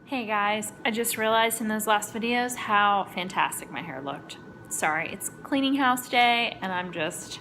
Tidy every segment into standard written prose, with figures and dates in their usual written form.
Hey guys, I just realized in those last videos how fantastic my hair looked. Sorry, it's cleaning house day and I'm just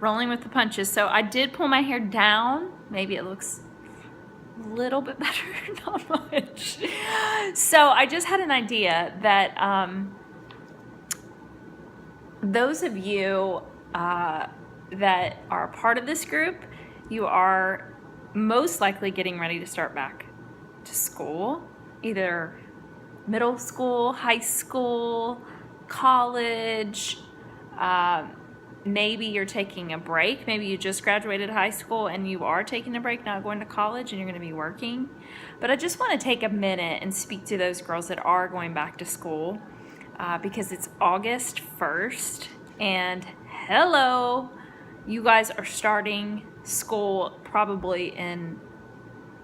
rolling with the punches. So I did pull my hair down. Maybe it looks a little bit better, not much. So I just had an idea that those of you that are part of this group, you are most likely getting ready to start back to school, either middle school, high school, college. Maybe you're taking a break. Maybe you just graduated high school and you are taking a break, not going to college, and you're going to be working. But I just want to take a minute and speak to those girls that are going back to school because it's August 1st, and hello, you guys are starting school probably in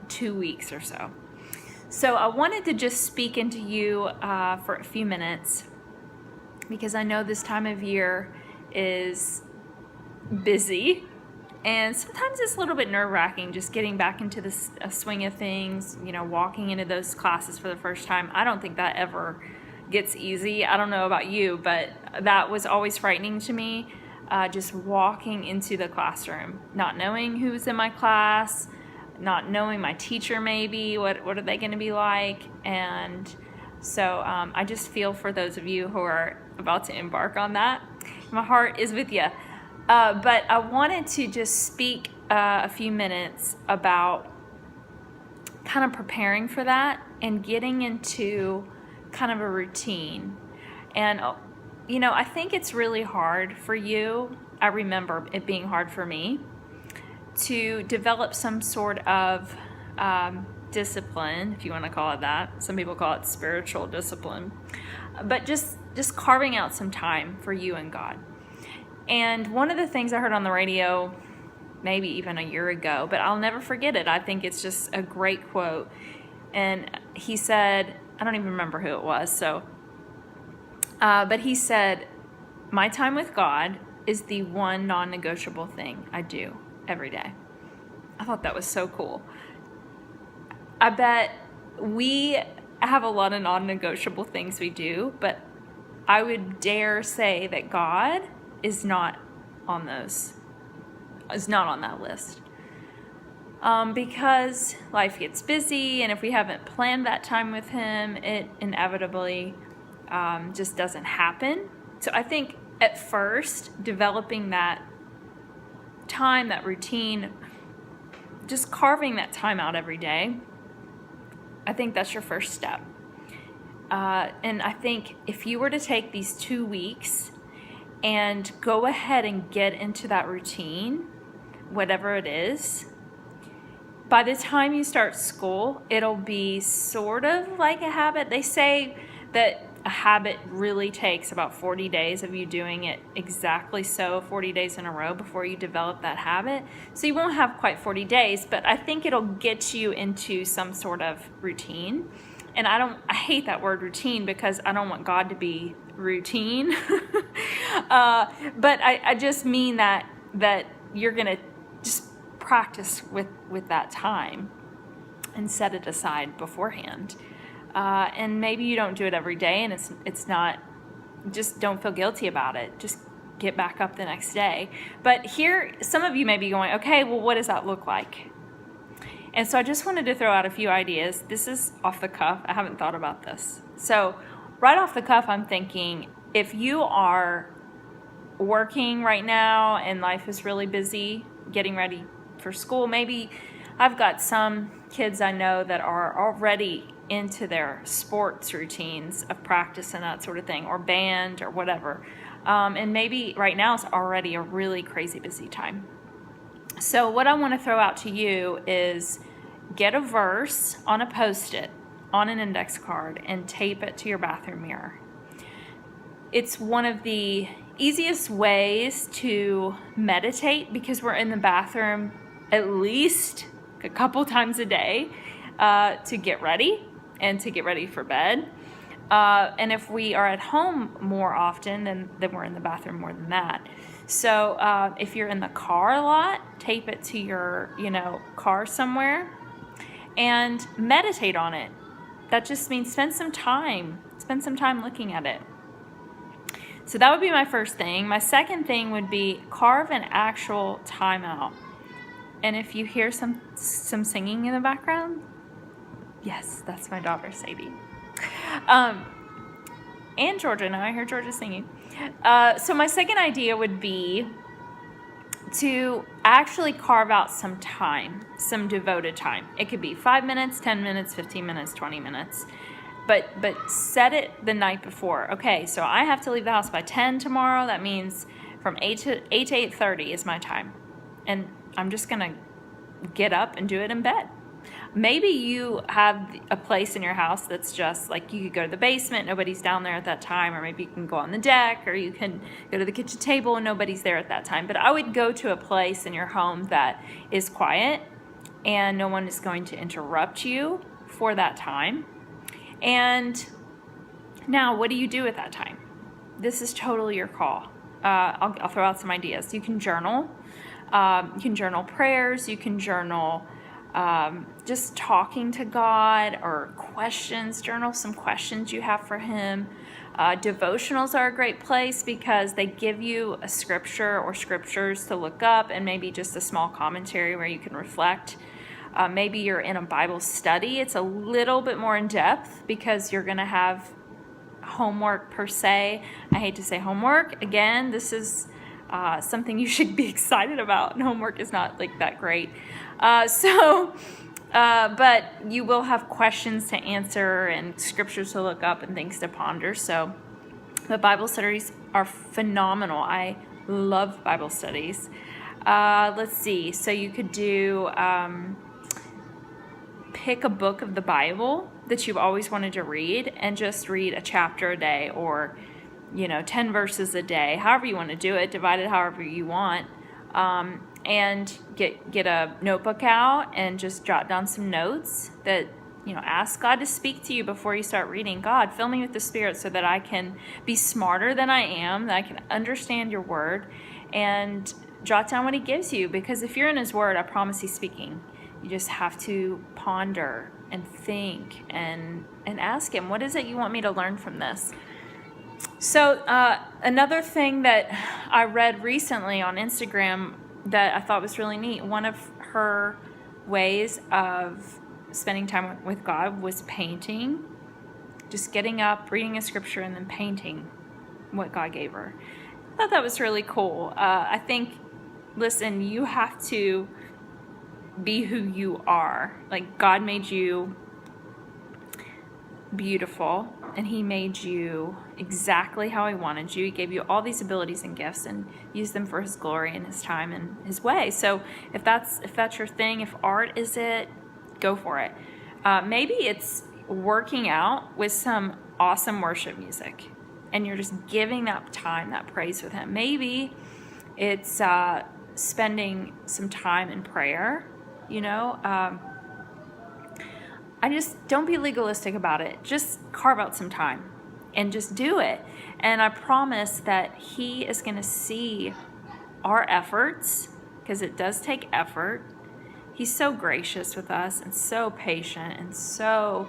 2 weeks or so. So I wanted to just speak into you for a few minutes because I know this time of year is busy and sometimes it's a little bit nerve-wracking just getting back into the swing of things, walking into those classes for the first time. I don't think that ever gets easy. I don't know about you, but that was always frightening to me, just walking into the classroom, not knowing who's in my class, not knowing my teacher maybe, what are they going to be like. And so I just feel for those of you who are about to embark on that. My heart is with you. But I wanted to just speak a few minutes about kind of preparing for that and getting into kind of a routine. And I think it's really hard for you. I remember it being hard for me to develop some sort of discipline, if you want to call it that. Some people call it spiritual discipline. But just carving out some time for you and God. And one of the things I heard on the radio, maybe even a year ago, but I'll never forget it. I think it's just a great quote. And he said, I don't even remember who it was, but he said, "My time with God is the one non-negotiable thing I do every day." I thought that was so cool. I bet we have a lot of non-negotiable things we do, but I would dare say that God is not on that list. Because life gets busy, and if we haven't planned that time with Him, it inevitably just doesn't happen. So I think at first, developing that time, that routine, just carving that time out every day, I think that's your first step. And I think if you were to take these 2 weeks and go ahead and get into that routine, whatever it is, by the time you start school, it'll be sort of like a habit. They say that a habit really takes about 40 days of you doing it exactly 40 days in a row before you develop that habit. So you won't have quite 40 days, but I think it'll get you into some sort of routine. And I hate that word routine because I don't want God to be routine. But I just mean that you're going to just practice with that time and set it aside beforehand. And maybe you don't do it every day, and it's not, just don't feel guilty about it. Just get back up the next day. But here, some of you may be going, okay, well, what does that look like? And so I just wanted to throw out a few ideas. This is off the cuff. I haven't thought about this. So right off the cuff, I'm thinking, if you are working right now and life is really busy, getting ready for school, maybe I've got some kids I know that are already into their sports routines of practice and that sort of thing, or band or whatever. And maybe right now is already a really crazy busy time. So what I want to throw out to you is get a verse on a Post-it, on an index card, and tape it to your bathroom mirror. It's one of the easiest ways to meditate because we're in the bathroom at least a couple times a day to get ready and to get ready for bed. And if we are at home more often, then we're in the bathroom more than that. So if you're in the car a lot, tape it to your car somewhere and meditate on it. that just means spend some time looking at it. So that would be my first thing. My second thing would be carve an actual time out. And if you hear some singing in the background, yes, that's my daughter Sadie. And Georgia. Now I hear Georgia singing. So my second idea would be to actually carve out some time, some devoted time. It could be 5 minutes, 10 minutes, 15 minutes, 20 minutes. But set it the night before. Okay, so I have to leave the house by 10 tomorrow. That means from 8 to 8:30 is my time. And I'm just going to get up and do it in bed. Maybe you have a place in your house that's just like you could go to the basement, nobody's down there at that time, or maybe you can go on the deck, or you can go to the kitchen table and nobody's there at that time. But I would go to a place in your home that is quiet and no one is going to interrupt you for that time. And now, what do you do at that time? This is totally your call. I'll throw out some ideas. You can journal. You can journal prayers. You can journal just talking to God, or questions. Journal some questions you have for Him. Devotionals are a great place because they give you a scripture or scriptures to look up, and maybe just a small commentary where you can reflect. Maybe you're in a Bible study. It's a little bit more in depth because you're going to have homework per se. I hate to say homework. Again, this is something you should be excited about. And homework is not like that great. But you will have questions to answer and scriptures to look up and things to ponder. So the Bible studies are phenomenal. I love Bible studies. Let's see. So you could do... pick a book of the Bible that you've always wanted to read and just read a chapter a day, or 10 verses a day, however you want to do it, divide it however you want, and get a notebook out and just jot down some notes that ask God to speak to you before you start reading. God, fill me with the Spirit so that I can be smarter than I am, that I can understand your word, and jot down what He gives you, because if you're in His word, I promise He's speaking. You just have to ponder and think and ask Him, what is it you want me to learn from this? So another thing that I read recently on Instagram that I thought was really neat, one of her ways of spending time with God was painting. Just getting up, reading a scripture, and then painting what God gave her. I thought that was really cool. I think, listen, you have to be who you are. Like, God made you beautiful, and He made you exactly how He wanted you. He gave you all these abilities and gifts and used them for His glory and His time and His way. So if that's your thing, if art is it, go for it. Maybe it's working out with some awesome worship music, and you're just giving that time, that praise with Him. Maybe it's spending some time in prayer. I just don't be legalistic about it. Just carve out some time and just do it. And I promise that He is going to see our efforts, because it does take effort. He's so gracious with us and so patient and so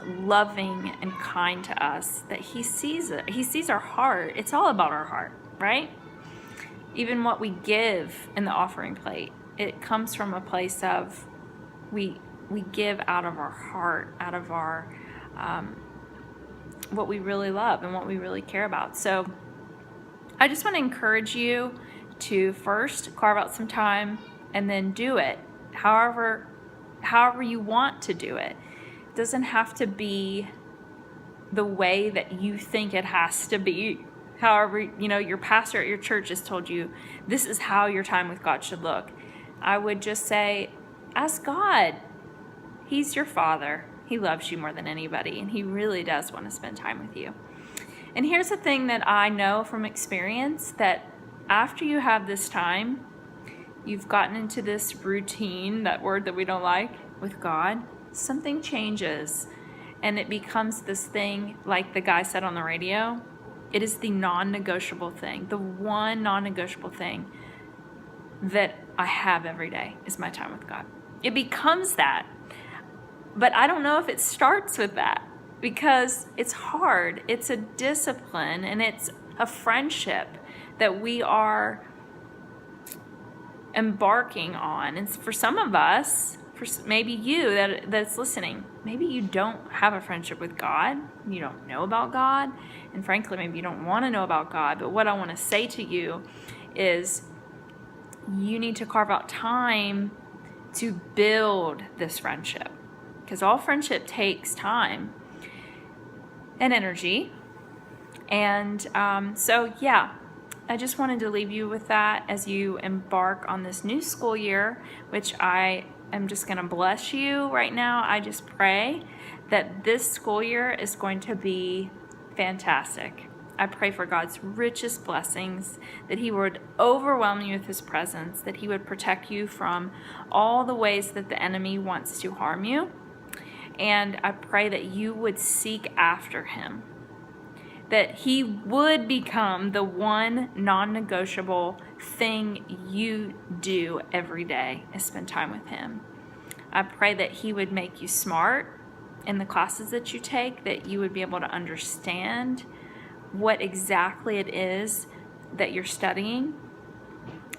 loving and kind to us that He sees it. He sees our heart. It's all about our heart, right? Even what we give in the offering plate, it comes from a place of we give out of our heart, out of our what we really love and what we really care about. So I just want to encourage you to first carve out some time and then do it however you want to do it. It doesn't have to be the way that you think it has to be. However, your pastor at your church has told you this is how your time with God should look. I would just say, ask God. He's your Father. He loves you more than anybody, and He really does want to spend time with you. And here's the thing that I know from experience, that after you have this time, you've gotten into this routine, that word that we don't like, with God, something changes, and it becomes this thing, like the guy said on the radio, it is the non-negotiable thing. The one non-negotiable thing that I have every day is my time with God. It becomes that. But I don't know if it starts with that, because it's hard. It's a discipline, and it's a friendship that we are embarking on. And for some of us, for maybe you that's listening, maybe you don't have a friendship with God. You don't know about God. And frankly, maybe you don't want to know about God. But what I want to say to you is you need to carve out time to build this friendship, because all friendship takes time and energy. And so I just wanted to leave you with that as you embark on this new school year, which I am just going to bless you right now. I just pray that this school year is going to be fantastic. I pray for God's richest blessings, that He would overwhelm you with His presence, that He would protect you from all the ways that the enemy wants to harm you. And I pray that you would seek after Him, that He would become the one non-negotiable thing you do every day is spend time with Him. I pray that He would make you smart in the classes that you take, that you would be able to understand what exactly it is that you're studying,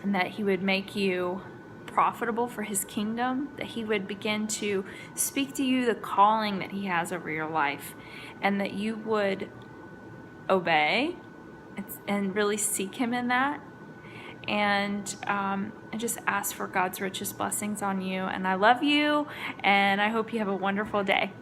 and that He would make you profitable for His kingdom, that He would begin to speak to you the calling that He has over your life, and that you would obey and really seek Him in that. And I just ask for God's richest blessings on you. And I love you, and I hope you have a wonderful day.